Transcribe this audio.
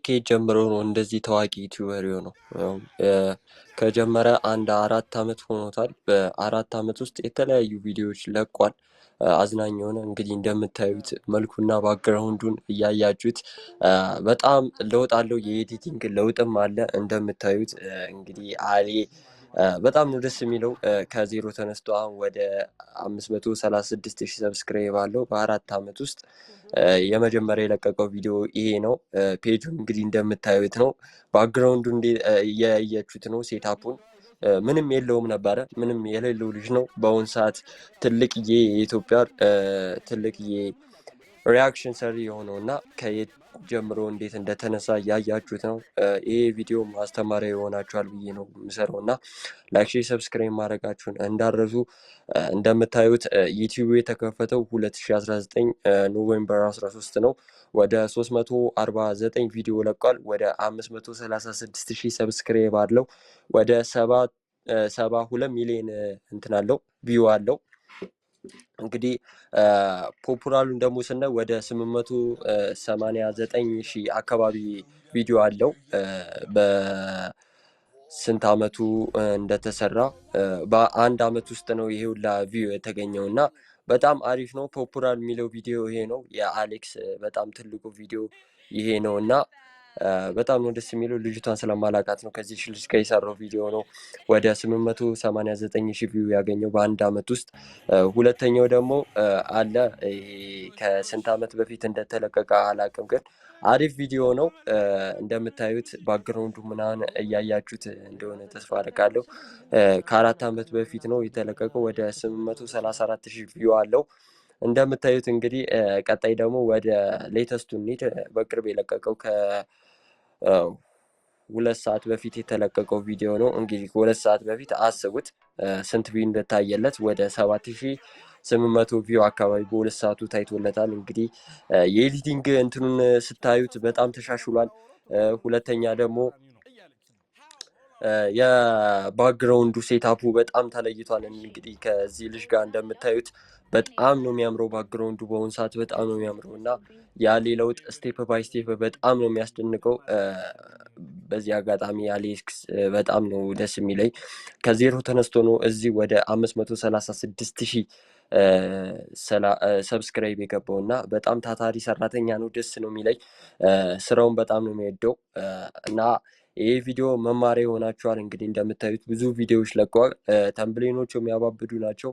ከየት ጀምሮ ነው እንደዚህ ታዋቂ ዩቲዩበር የሆነው? ከጀመረ አንድ 4 አመት ሆኖታል። በ4 አመት ውስጥ የተለያዩ ቪዲዮዎች ለቋል። አዝናኝ የሆነ እንግዲህ እንደምታዩት መልኩና ባክግራውንዱን እያያችሁት በጣም ለውጥ አለው። የኤዲቲንግ ለውጥም አለ። እንደምታዩት እንግዲህ አሌ በጣም ነው ደስ የሚለው። ከዜሮ ተነስቶ አሁን ወደ 536,000 ሰብስክራይብ አለው በ4 አመት ውስጥ። የመጀመሪያ የለቀቀው ቪዲዮ ይሄ ነው። ፔጁን እንግዲህ እንደምታዩት ነው። ባክግራውንዱ እያያችሁት ነው። ሴታፑን ምንም የለውም ነበረ። ምንም የሌለው ልጅ ነው። በአሁን ሰዓት ትልቅዬ የኢትዮጵያ ትልቅዬ ሪያክሽን ሰሪ የሆነው እና ከየት ጀምሮ እንዴት እንደተነሳ እያያችሁት ነው። ይሄ ቪዲዮ ማስተማሪያ ይሆናችኋል ብዬ ነው የምሰራው እና ላይክ፣ ሼር፣ ሰብስክራይብ ማድረጋችሁን እንዳረሱ። እንደምታዩት ዩቲዩብ የተከፈተው 2019 ኖቬምበር 13 ነው። ወደ 349 ቪዲዮ ለቋል። ወደ 536,000 ሰብስክራይብ አለው። ወደ 72 ሚሊዮን እንትን አለው ቪው አለው። እንግዲህ ፖፑላሩን ደግሞ ስናይ ወደ 889,000 አካባቢ ቪዲዮ አለው። በስንት አመቱ እንደተሰራ በአንድ አመት ውስጥ ነው ይሄ ሁላ ቪው የተገኘው እና በጣም አሪፍ ነው። ፖፑላር የሚለው ቪዲዮ ይሄ ነው። የአሌክስ በጣም ትልቁ ቪዲዮ ይሄ ነው እና በጣም ነው ደስ የሚለው። ልጅቷን ስለማላውቃት ነው ከዚህ ልጅ ጋር የሰራው ቪዲዮ ነው። ወደ 889,000 ቪው ያገኘው በአንድ አመት ውስጥ። ሁለተኛው ደግሞ አለ ከስንት አመት በፊት እንደተለቀቀ አላውቅም፣ ግን አሪፍ ቪዲዮ ነው። እንደምታዩት ባክግራውንዱ ምናምን እያያችሁት እንደሆነ ተስፋ አደርጋለሁ። ከ4 አመት በፊት ነው የተለቀቀው። ወደ 834,000 ቪው አለው። እንደምታዩት እንግዲህ ቀጣይ ደግሞ ወደ ሌተስቱ እንሂድ። በቅርብ የለቀቀው ከ2 ሰዓት በፊት የተለቀቀው ቪዲዮ ነው። እንግዲህ ከ2 ሰዓት በፊት አስቡት ስንት ቪው እንደታየለት። ወደ 7,800 ቪው አካባቢ በ2 ሰዓቱ ታይቶለታል። እንግዲህ የኤዲቲንግ እንትኑን ስታዩት በጣም ተሻሽሏል። ሁለተኛ ደግሞ የባክግራውንዱ ሴታፑ በጣም ተለይቷል። እንግዲህ ከዚህ ልጅ ጋር እንደምታዩት በጣም ነው የሚያምረው ባክግራውንዱ። በአሁኑ ሰዓት በጣም ነው የሚያምረው እና ያሌ ለውጥ ስቴፕ ባይ ስቴፕ በጣም ነው የሚያስደንቀው። በዚህ አጋጣሚ አሌክስ በጣም ነው ደስ የሚለኝ። ከዜሮ ተነስቶ ነው እዚህ ወደ 536,000 ሰብስክራይብ የገባው እና በጣም ታታሪ ሰራተኛ ነው። ደስ ነው የሚለኝ። ስራውን በጣም ነው የሚወደው እና ይሄ ቪዲዮ መማሪያ ይሆናችኋል። እንግዲህ እንደምታዩት ብዙ ቪዲዮዎች ለቀዋል። ተምብሌኖቹ የሚያባብዱ ናቸው።